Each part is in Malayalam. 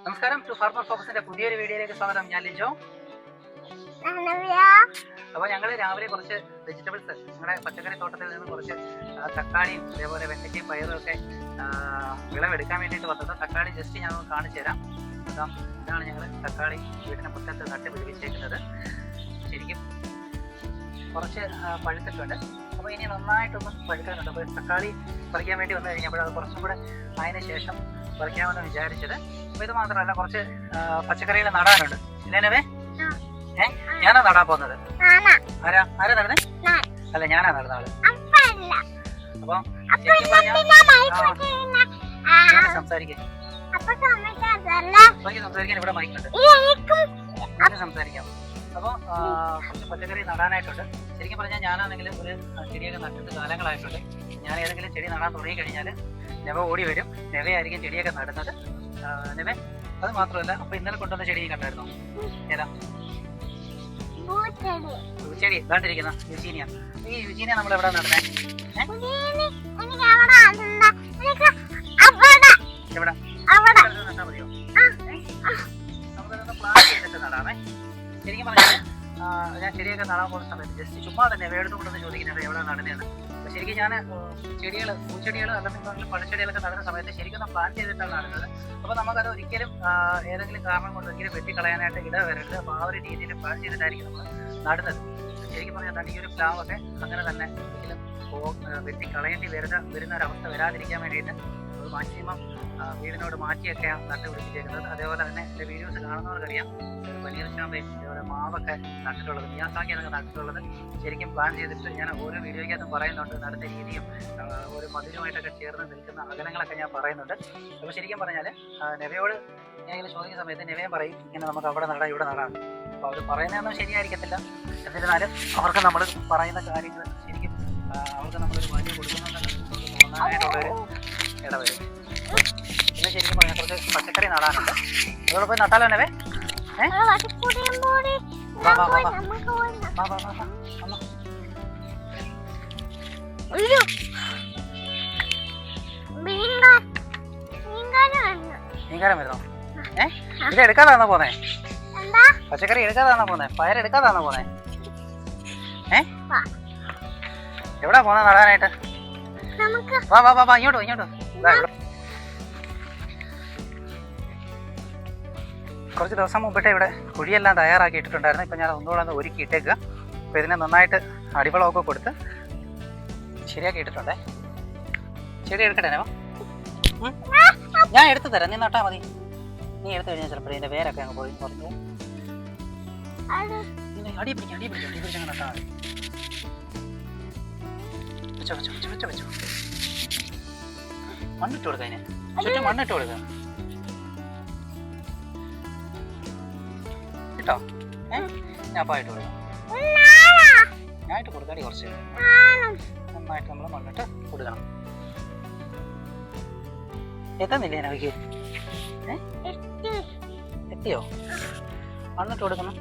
നമസ്കാരം. ടു ഫാർമർ ഫോക്കസിന്റെ പുതിയൊരു വീഡിയോയിലേക്ക് സ്വാഗതം. ഞാൻ ലിജോ. അപ്പോൾ ഞങ്ങൾ രാവിലെ കുറച്ച് വെജിറ്റബിൾസ് ഞങ്ങളുടെ പച്ചക്കറി തോട്ടത്തിൽ നിന്ന് കുറച്ച് തക്കാളിയും അതേപോലെ വെണ്ടയ്ക്കയും പയറും ഒക്കെ വിളവെടുക്കാൻ വേണ്ടിയിട്ട് വന്നത്. തക്കാളി ജസ്റ്റ് ഞാൻ കാണിച്ചു തരാം. ഇതാണ് ഞങ്ങൾ തക്കാളി വീടിന് മുറ്റത്ത് നട്ട് പിടിപ്പിച്ചേക്കുന്നത്. ശരിക്കും കുറച്ച് പഴുത്തിട്ടുണ്ട്. അപ്പോൾ ഇനി നന്നായിട്ടൊന്ന് പഴുക്കാനുണ്ട്. അപ്പോൾ തക്കാളി പറിക്കാൻ വേണ്ടി വന്നു കഴിഞ്ഞപ്പോൾ അത് കുറച്ചും കൂടെ അതിന് ശേഷം പറിക്കാമെന്ന് വിചാരിച്ചത്. അപ്പോൾ ഇത് മാത്രമല്ല, കുറച്ച് പച്ചക്കറികൾ നടാനുണ്ട്. ഇല്ലേനവേ ഞാനാ നടാൻ പോകുന്നത്. ആരാ നടന്നേ? അല്ല, ഞാനാ നടന്ന ആള്. അപ്പൊ സംസാരിക്കാൻ ഇവിടെ മൈക്കുണ്ട്, സംസാരിക്കാം. അപ്പോൾ കുറച്ച് പച്ചക്കറി നടാനായിട്ടുണ്ട്. ശരിക്കും പറഞ്ഞാൽ ഞാനാണെങ്കിൽ ഒരു ചെടിയൊക്കെ നട്ടിട്ട് കാലങ്ങളായിട്ടുണ്ട്. ഞാൻ ഏതെങ്കിലും ചെടി നടാൻ തുടങ്ങി കഴിഞ്ഞാൽ നെവ ഓടി വരും. നെവയായിരിക്കും ചെടിയൊക്കെ നടുന്നത്. നെവ അത് മാത്രമല്ല, അപ്പൊ ഇന്നലെ കൊണ്ടുവന്ന ചെടി കണ്ടായിരുന്നോ? ഏതാ ചെടി? കണ്ടിരിക്കുന്ന യുജീനിയ. ഈ യുജീനിയ നമ്മൾ എവിടെ നടന്നേ? എവിടെ നട്ടാ മതിയോ? നമുക്കതൊന്ന് പ്ലാൻ ചെയ്തിട്ട് നടാമേ. ശരിക്കും പറഞ്ഞാൽ ഞാൻ ചെടിയൊക്കെ നടാൻ പോകുന്ന സമയത്ത് ജസ്റ്റ് ചുമ്മാ തന്നെ എവിടെടുത്ത് കൊണ്ടുവന്ന് ചോദിക്കുന്നത് എവിടെ നടുന്നതെന്ന്. അപ്പോൾ ശരിക്കും ഞാൻ ചെടികൾ, പൂച്ചെടികൾ അല്ലെങ്കിൽ പഴച്ചെടികളൊക്കെ നടുന്ന സമയത്ത് ശരിക്കും പ്ലാൻ ചെയ്തിട്ടാണ് നടുന്നത്. അപ്പോൾ നമുക്കത് ഒരിക്കലും ഏതെങ്കിലും കാരണം കൊണ്ട് ഒരിക്കലും വെട്ടിക്കളയാനായിട്ട് ഇട വരരുത്. അപ്പോൾ ആ ഒരു രീതിയിൽ പ്ലാൻ ചെയ്തിട്ടായിരിക്കും നമ്മൾ നടുന്നത്. ശരിക്കും പറഞ്ഞാൽ ഈ ഒരു പ്ലാവൊക്കെ അങ്ങനെ തന്നെ ഒരിക്കലും വെട്ടിക്കളയേണ്ടി വരുന്ന ഒരവസ്ഥ വരാതിരിക്കാൻ വേണ്ടിയിട്ട് അത് മാക്സിമം വീടിനോട് മാറ്റിയൊക്കെയാണ് നട്ടുപിടിപ്പിച്ചേക്കുന്നത്. അതേപോലെ തന്നെ എൻ്റെ വീഡിയോസ് കാണുന്നവർക്കറിയാം, പനീർ ചാമ്പയും അതേപോലെ മാവൊക്കെ നട്ടിട്ടുള്ളത്, മിയാസാക്കിയൊക്കെ നട്ടിട്ടുള്ളത് ശരിക്കും പ്ലാൻ ചെയ്തിട്ട് ഞാൻ ഓരോ വീഡിയോയ്ക്കകത്തും പറയുന്നുണ്ട്. നടുന്ന രീതിയും ഒരു മധുരമായിട്ടൊക്കെ ചേർന്ന് നിൽക്കുന്ന അകലങ്ങളൊക്കെ ഞാൻ പറയുന്നുണ്ട്. അപ്പോൾ ശരിക്കും പറഞ്ഞാൽ നെവയോട് ഞാൻ ചോദിക്കുന്ന സമയത്ത് നെവയും പറയും ഇങ്ങനെ നമുക്ക് അവിടെ നടാം ഇവിടെ നടാം. അപ്പോൾ അവർ പറയുന്നതൊന്നും ശരിയായിരിക്കത്തില്ല. എന്നിരുന്നാലും അവർക്ക് നമ്മൾ പറയുന്ന കാര്യങ്ങൾ ശരിക്കും അവർക്ക് നമ്മളൊരു വാല്യൂ കൊടുക്കുന്നുണ്ടെന്നുള്ളൊരു ഇടവരും. പിന്നെ ശരിക്കും പറഞ്ഞാൽ കുറച്ച് പച്ചക്കറി നടാനുണ്ട്. അതോടെ പോയി നട്ടാലോ നെവേ? മീൻകാരൻ വരുന്നോ? ഇത് എടുക്കാതാണോ പോന്നേ? പച്ചക്കറി എടുക്കാതാണോ പോന്നേ? പയറെടുക്കാതാണോ പോന്നേ? എവിടാ പോന്നെ നടാനായിട്ട്? വാ ഇങ്ങോട്ടോ. കുറച്ച് ദിവസം മുമ്പിട്ട് ഇവിടെ കുഴിയെല്ലാം തയ്യാറാക്കി ഇട്ടിട്ടുണ്ടായിരുന്നു. ഇപ്പം ഞാൻ ഒന്നുകൂടെ ഒന്ന് ഒരുക്കി ഇട്ടേക്കുക. അപ്പോൾ ഇതിനെ നന്നായിട്ട് അടിവളമൊക്കെ കൊടുത്ത് ശരിയാക്കി ഇട്ടിട്ടുണ്ടേ. ചെടി എടുക്കട്ടെ നേവ? ഞാൻ എടുത്തു തരാം, നീ നട്ടാൽ മതി. നീ എടുത്തു കഴിഞ്ഞാൽ ചിലപ്പോൾ ഇതിൻ്റെ വേരൊക്കെ അങ്ങ് പോയി കുറഞ്ഞു. അടി പിടിച്ചങ്ങ് നട്ടാൽ മതി. വെച്ചോ. മണ്ണിട്ട് കൊടുക്കുക, അതിന് ചുറ്റും മണ്ണിട്ട് കൊടുക്കുക കേട്ടോ. ഞാൻ അപ്പോൾ ആയിട്ട് കൊടുക്കാം. ഞാനായിട്ട് കൊടുക്കാടി കുറച്ച് നന്നായിട്ട് നമ്മൾ മണ്ണിട്ട് കൊടുക്കണം. എത്തുന്നില്ലേ എനിക്ക്? എത്തിയോ? മണ്ണിട്ട് കൊടുക്കണം.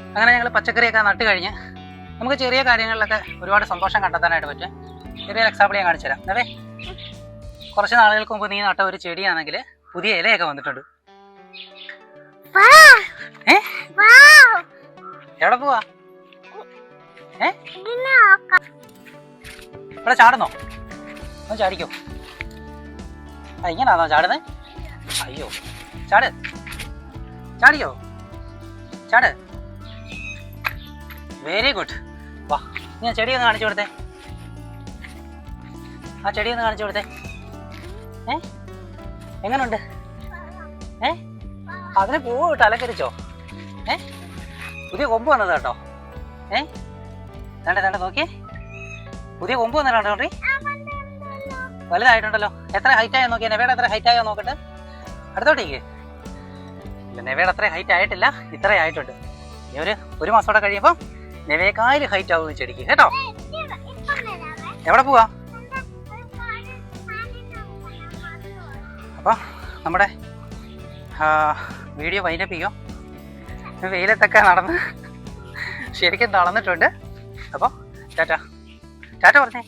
അങ്ങനെ ഞങ്ങൾ പച്ചക്കറിയൊക്കെ നട്ട് കഴിഞ്ഞ് നമുക്ക് ചെറിയ കാര്യങ്ങളിലൊക്കെ ഒരുപാട് സന്തോഷം കണ്ടെത്താനായിട്ട് പറ്റും. ചെറിയൊരു എക്സാമ്പിൾ ഞാൻ കാണിച്ചു തരാം. അതെ, കുറച്ച് നാളുകൾക്ക് മുമ്പ് നീ നട്ട ഒരു ചെടിയാണെങ്കിൽ പുതിയ ഇലയൊക്കെ വന്നിട്ടുണ്ട്. എവിടെ പോവാ? ഇവിടെ ചാടുന്നോ? ഒന്ന് ചാടിക്കോ. ഇങ്ങനാണോ ചാടുന്നേ? അയ്യോ, ചാടിക്കോ. Very good. വാ, ഞാൻ ചെടി ഒന്ന് കാണിച്ചു കൊടുത്തേ. ആ ചെടി ഒന്ന് കാണിച്ചു കൊടുത്തേ. എങ്ങനുണ്ട്? അതിന് പൂവ് കിട്ടോ? അലങ്കരിച്ചോ? പുതിയ കൊമ്പ് വന്നത് കേട്ടോ. തണ്ട നോക്കിയേ, പുതിയ കൊമ്പ് വന്നിട്ടുണ്ടോ? വലുതായിട്ടുണ്ടല്ലോ. എത്ര ഹൈറ്റ് ആയോ നോക്കിയാ? നെവയുടെ എത്ര ഹൈറ്റ് ആയോ നോക്കട്ടെ. അടുത്തോട്ടേക്ക്. ഇല്ല, നെവയുടെ അത്ര ഹൈറ്റ് ആയിട്ടില്ല, ഇത്ര ആയിട്ടുണ്ട്. ഇനി ഒരു മാസത്തോടെ കഴിയുമ്പോൾ നെവയേക്കാൾ ഹൈറ്റ് ആവും ചെടിക്ക് കേട്ടോ. എവിടെ പോവാ? അപ്പോൾ നമ്മുടെ വീഡിയോ വൈൻഡപ്പ് ചെയ്യോ. വെയിലത്തൊക്കെ നടന്ന് ശരിക്കും തളർന്നിട്ടുണ്ട്. അപ്പോൾ ടാറ്റാ. ടാറ്റ പറഞ്ഞേ.